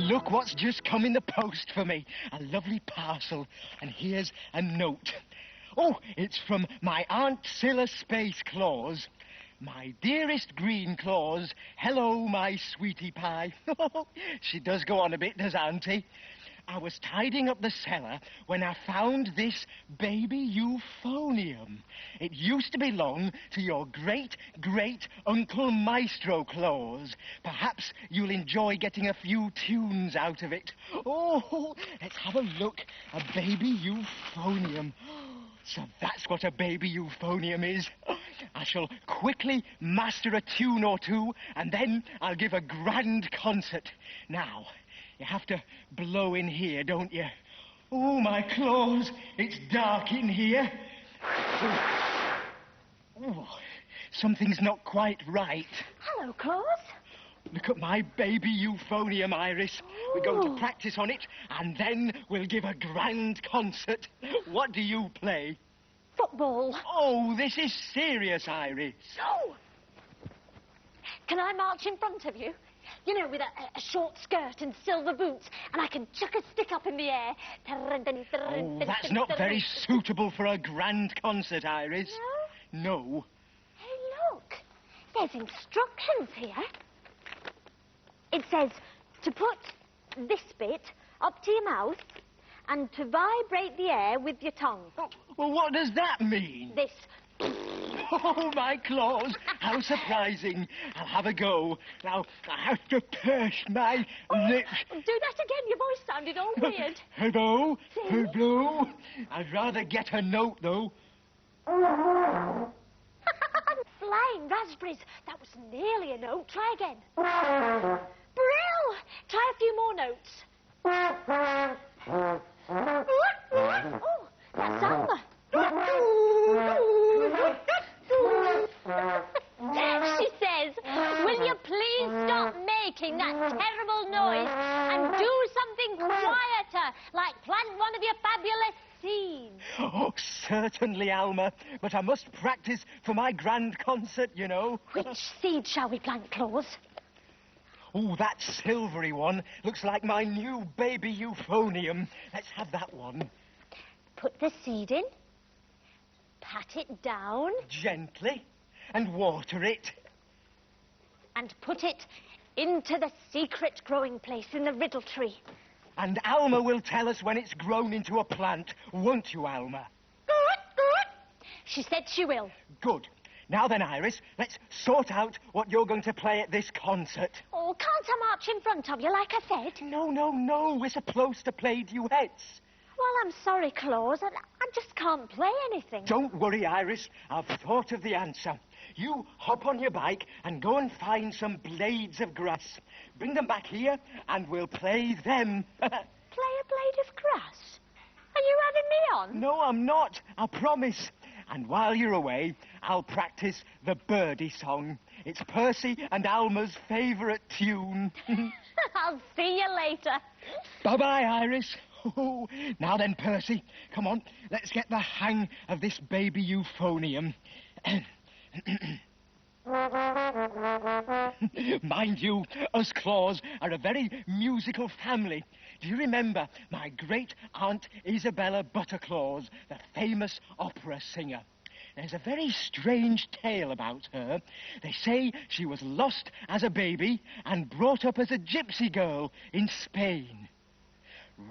look what's just come in the post for me. A lovely parcel. And here's a note. Oh, it's from my Aunt Scylla Space Claus. My dearest Greenclaws, hello, my sweetie pie. She does go on a bit, does Auntie? I was tidying up the cellar when I found this baby euphonium. It used to belong to your great-great-uncle Maestro Claus. Perhaps you'll enjoy getting a few tunes out of it. Oh, let's have a look. A baby euphonium. So that's what a baby euphonium is. I shall quickly master a tune or two, and then I'll give a grand concert. Now, you have to blow in here, don't you? Oh, my claws, it's dark in here. Oh, something's not quite right. Hello, Claus. Look at my baby euphonium, Iris. Oh. We're going to practice on it, and then we'll give a grand concert. What do you play? Football. Oh, this is serious, Iris. No! Can I march in front of you? You know, with a short skirt and silver boots, and I can chuck a stick up in the air. Oh, that's not very suitable for a grand concert, Iris. No? No. Hey, look. There's instructions here. It says to put this bit up to your mouth and to vibrate the air with your tongue. Oh, well, what does that mean? This. Oh, my claws, how surprising. I'll have a go. Now, I have to purse my lips. Do that again. Your voice sounded all weird. Hello? See? Hello? I'd rather get a note, though. Flying raspberries. That was nearly a note. Try again. Brill! Try a few more notes. Oh, that's Alma. She says, will you please stop making that terrible noise and do something quieter, like plant one of your fabulous seeds? Oh, certainly, Alma. But I must practice for my grand concert, you know. Which seed shall we plant, Claus? Oh, that silvery one looks like my new baby euphonium. Let's have that one. Put the seed in, pat it down, Gently, and water it. and put it into the secret growing place in the riddle tree. And Alma will tell us when it's grown into a plant, won't you, Alma? She said she will. Good. Now then, Iris, let's sort out what you're going to play at this concert. Oh, can't I march in front of you, like I said? No, we're supposed to play duets. Well, I'm sorry, Claus. I just can't play anything. Don't worry, Iris. I've thought of the answer. You hop on your bike and go and find some blades of grass. Bring them back here and we'll play them. Play a blade of grass? Are you having me on? No, I'm not. I promise. And while you're away, I'll practice the birdie song. It's Percy and Alma's favourite tune. I'll see you later. Bye-bye, Iris. Oh, now then, Percy, come on, let's get the hang of this baby euphonium. Mind you, us Claws are a very musical family. Do you remember my great-aunt Isabella Butterclaws, the famous opera singer? There's a very strange tale about her. They say she was lost as a baby and brought up as a gypsy girl in Spain.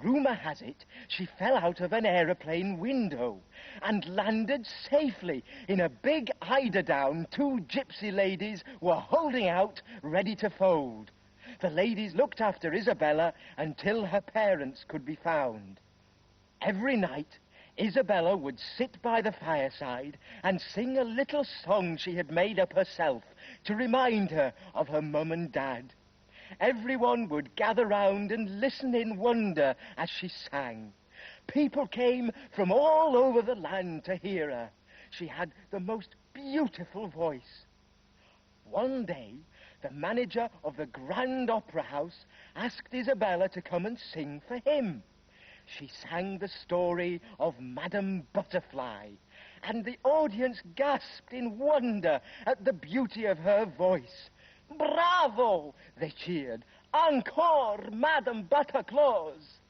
Rumour has it she fell out of an aeroplane window and landed safely in a big eider-down two gypsy ladies were holding out, ready to fold. The ladies looked after Isabella until her parents could be found. Every night, Isabella would sit by the fireside and sing a little song she had made up herself to remind her of her mum and dad. Everyone would gather round and listen in wonder as she sang. People came from all over the land to hear her. She had the most beautiful voice. One day, the manager of the Grand Opera House asked Isabella to come and sing for him. She sang the story of Madame Butterfly, and the audience gasped in wonder at the beauty of her voice. Bravo! They cheered. Encore, Madame Butterclaws!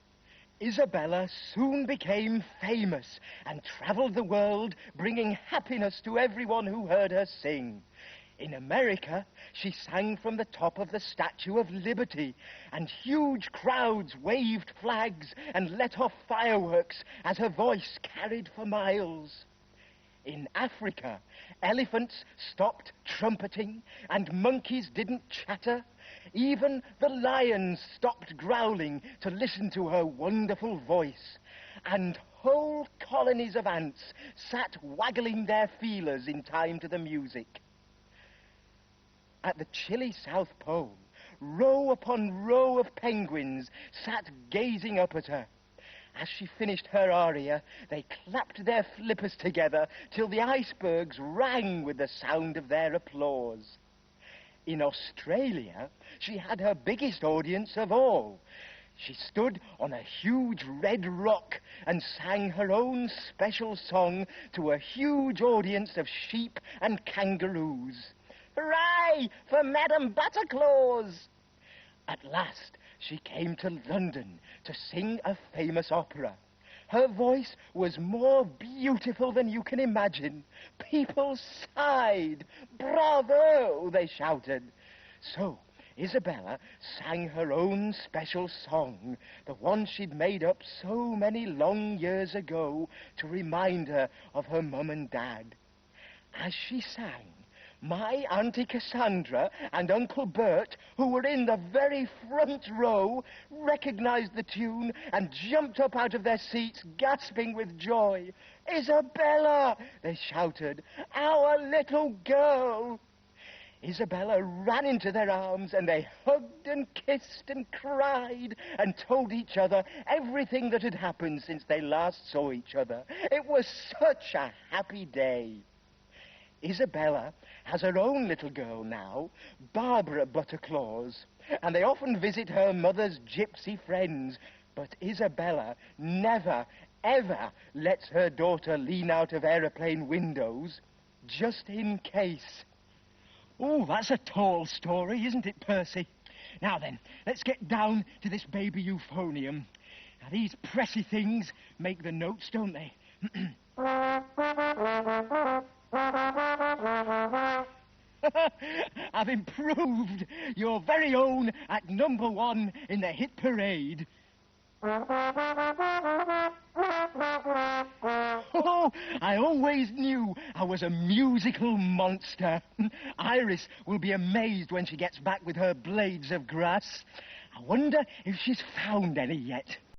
Isabella soon became famous and travelled the world, bringing happiness to everyone who heard her sing. In America, she sang from the top of the Statue of Liberty, and huge crowds waved flags and let off fireworks as her voice carried for miles. In Africa, elephants stopped trumpeting and monkeys didn't chatter. Even the lions stopped growling to listen to her wonderful voice. And whole colonies of ants sat waggling their feelers in time to the music. At the chilly South Pole, row upon row of penguins sat gazing up at her. As she finished her aria, they clapped their flippers together till the icebergs rang with the sound of their applause. In Australia, she had her biggest audience of all. She stood on a huge red rock and sang her own special song to a huge audience of sheep and kangaroos. Hooray for Madame Butterclaws! At last, she came to London to sing a famous opera. Her voice was more beautiful than you can imagine. People sighed. Bravo, they shouted. So Isabella sang her own special song, the one she'd made up so many long years ago to remind her of her mum and dad. As she sang, my Auntie Cassandra and Uncle Bert, who were in the very front row, recognized the tune and jumped up out of their seats, gasping with joy. Isabella, they shouted, our little girl. Isabella ran into their arms and they hugged and kissed and cried and told each other everything that had happened since they last saw each other. It was such a happy day. Isabella has her own little girl now, Barbara Butterclaws, and they often visit her mother's gypsy friends. But Isabella never, ever lets her daughter lean out of aeroplane windows, just in case. Oh, that's a tall story, isn't it, Percy? Now then, let's get down to this baby euphonium. Now, these pressy things make the notes, don't they? I've improved. You're very own at number 1 in the hit parade. Oh, I always knew I was a musical monster. Iris will be amazed when she gets back with her blades of grass. I wonder if she's found any yet.